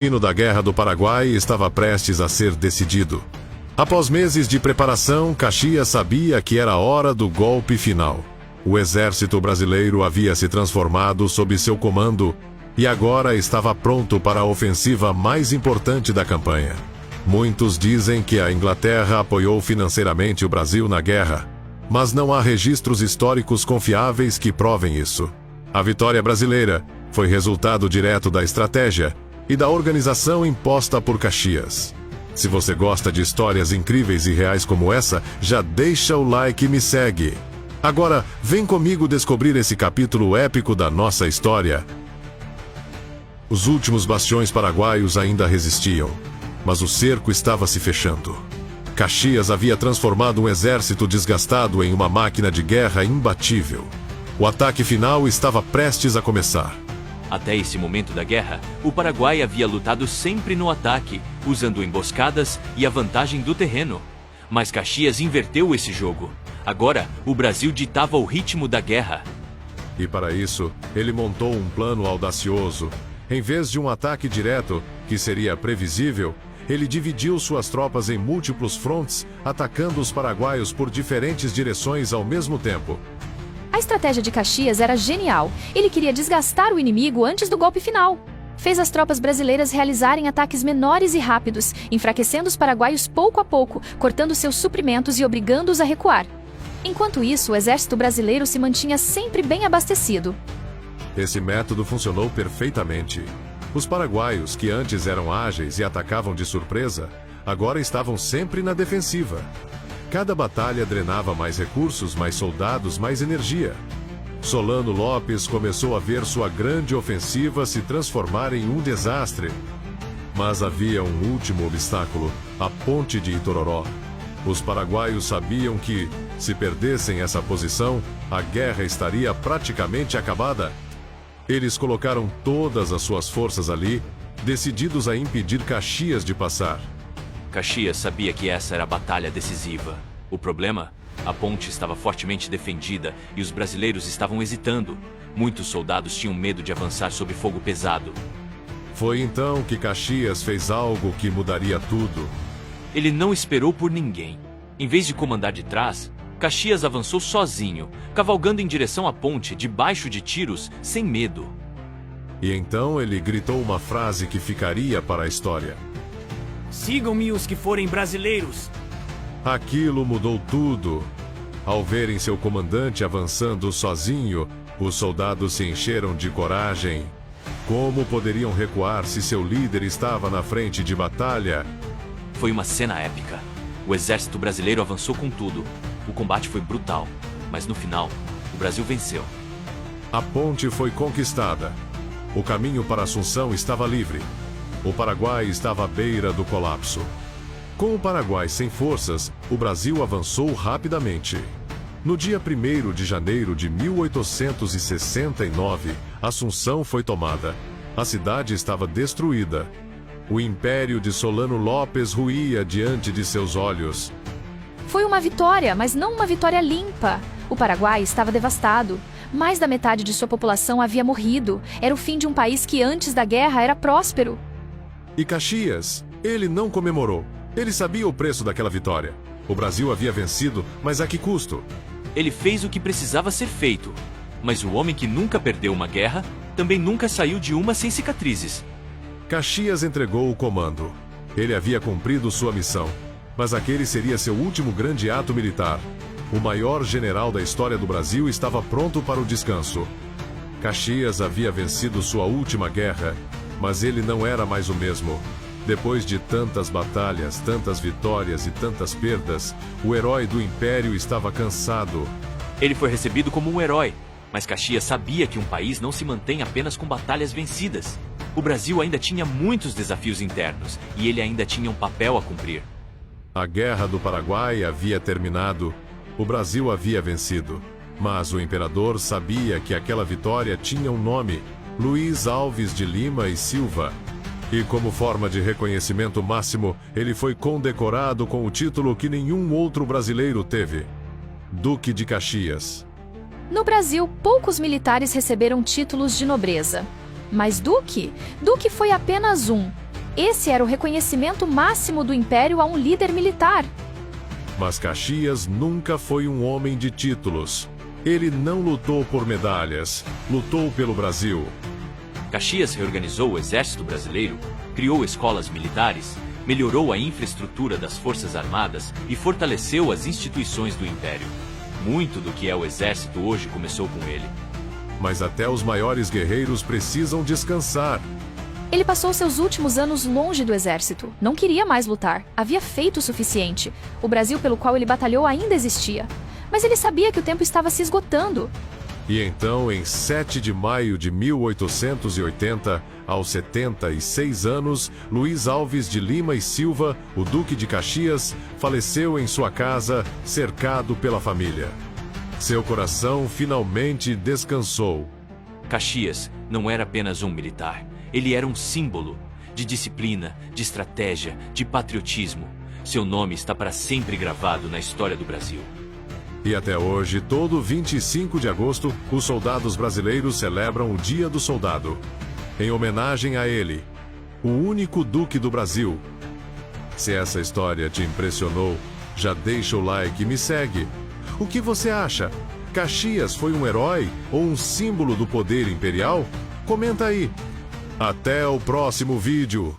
O destino da Guerra do Paraguai estava prestes a ser decidido. Após meses de preparação, Caxias sabia que era hora do golpe final. O exército brasileiro havia se transformado sob seu comando e agora estava pronto para a ofensiva mais importante da campanha. Muitos dizem que a Inglaterra apoiou financeiramente o Brasil na guerra, mas não há registros históricos confiáveis que provem isso. A vitória brasileira foi resultado direto da estratégia e da organização imposta por Caxias. Se você gosta de histórias incríveis e reais como essa, já deixa o like e me segue. Agora, vem comigo descobrir esse capítulo épico da nossa história. Os últimos bastiões paraguaios ainda resistiam, mas o cerco estava se fechando. Caxias havia transformado um exército desgastado em uma máquina de guerra imbatível. O ataque final estava prestes a começar. Até esse momento da guerra, o Paraguai havia lutado sempre no ataque, usando emboscadas e a vantagem do terreno. Mas Caxias inverteu esse jogo. Agora, o Brasil ditava o ritmo da guerra. E para isso, ele montou um plano audacioso. Em vez de um ataque direto, que seria previsível, ele dividiu suas tropas em múltiplos frontes, atacando os paraguaios por diferentes direções ao mesmo tempo. A estratégia de Caxias era genial. Ele queria desgastar o inimigo antes do golpe final. Fez as tropas brasileiras realizarem ataques menores e rápidos, enfraquecendo os paraguaios pouco a pouco, cortando seus suprimentos e obrigando-os a recuar. Enquanto isso, o exército brasileiro se mantinha sempre bem abastecido. Esse método funcionou perfeitamente. Os paraguaios, que antes eram ágeis e atacavam de surpresa, agora estavam sempre na defensiva. Cada batalha drenava mais recursos, mais soldados, mais energia. Solano Lopes começou a ver sua grande ofensiva se transformar em um desastre. Mas havia um último obstáculo, a ponte de Itororó. Os paraguaios sabiam que, se perdessem essa posição, a guerra estaria praticamente acabada. Eles colocaram todas as suas forças ali, decididos a impedir Caxias de passar. Caxias sabia que essa era a batalha decisiva. O problema? A ponte estava fortemente defendida e os brasileiros estavam hesitando. Muitos soldados tinham medo de avançar sob fogo pesado. Foi então que Caxias fez algo que mudaria tudo. Ele não esperou por ninguém. Em vez de comandar de trás, Caxias avançou sozinho, cavalgando em direção à ponte, debaixo de tiros, sem medo. E então ele gritou uma frase que ficaria para a história. Sigam-me os que forem brasileiros. Aquilo mudou tudo. Ao verem seu comandante avançando sozinho, os soldados se encheram de coragem. Como poderiam recuar se seu líder estava na frente de batalha? Foi uma cena épica. O exército brasileiro avançou com tudo. O combate foi brutal, mas no final, o Brasil venceu. A ponte foi conquistada. O caminho para Assunção estava livre. O Paraguai estava à beira do colapso. Com o Paraguai sem forças, o Brasil avançou rapidamente. No dia 1º de janeiro de 1869, Assunção foi tomada. A cidade estava destruída. O império de Solano Lopes ruía diante de seus olhos. Foi uma vitória, mas não uma vitória limpa. O Paraguai estava devastado. Mais da metade de sua população havia morrido. Era o fim de um país que antes da guerra era próspero. E Caxias? Ele não comemorou. Ele sabia o preço daquela vitória. O Brasil havia vencido, mas a que custo? Ele fez o que precisava ser feito. Mas o homem que nunca perdeu uma guerra, também nunca saiu de uma sem cicatrizes. Caxias entregou o comando. Ele havia cumprido sua missão. Mas aquele seria seu último grande ato militar. O maior general da história do Brasil estava pronto para o descanso. Caxias havia vencido sua última guerra, mas ele não era mais o mesmo. Depois de tantas batalhas, tantas vitórias e tantas perdas, o herói do Império estava cansado. Ele foi recebido como um herói, mas Caxias sabia que um país não se mantém apenas com batalhas vencidas. O Brasil ainda tinha muitos desafios internos, e ele ainda tinha um papel a cumprir. A Guerra do Paraguai havia terminado. O Brasil havia vencido. Mas o imperador sabia que aquela vitória tinha um nome: Luiz Alves de Lima e Silva. E como forma de reconhecimento máximo, ele foi condecorado com o título que nenhum outro brasileiro teve: Duque de Caxias. No Brasil, poucos militares receberam títulos de nobreza. Mas Duque? Duque foi apenas um. Esse era o reconhecimento máximo do Império a um líder militar. Mas Caxias nunca foi um homem de títulos. Ele não lutou por medalhas, lutou pelo Brasil. Caxias reorganizou o exército brasileiro, criou escolas militares, melhorou a infraestrutura das forças armadas e fortaleceu as instituições do Império. Muito do que é o exército hoje começou com ele. Mas até os maiores guerreiros precisam descansar. Ele passou seus últimos anos longe do exército. Não queria mais lutar. Havia feito o suficiente. O Brasil pelo qual ele batalhou ainda existia. Mas ele sabia que o tempo estava se esgotando. E então, em 7 de maio de 1880, aos 76 anos, Luiz Alves de Lima e Silva, o Duque de Caxias, faleceu em sua casa, cercado pela família. Seu coração finalmente descansou. Caxias não era apenas um militar. Ele era um símbolo de disciplina, de estratégia, de patriotismo. Seu nome está para sempre gravado na história do Brasil. E até hoje, todo 25 de agosto, os soldados brasileiros celebram o Dia do Soldado, em homenagem a ele, o único Duque do Brasil. Se essa história te impressionou, já deixa o like e me segue. O que você acha? Caxias foi um herói ou um símbolo do poder imperial? Comenta aí. Até o próximo vídeo.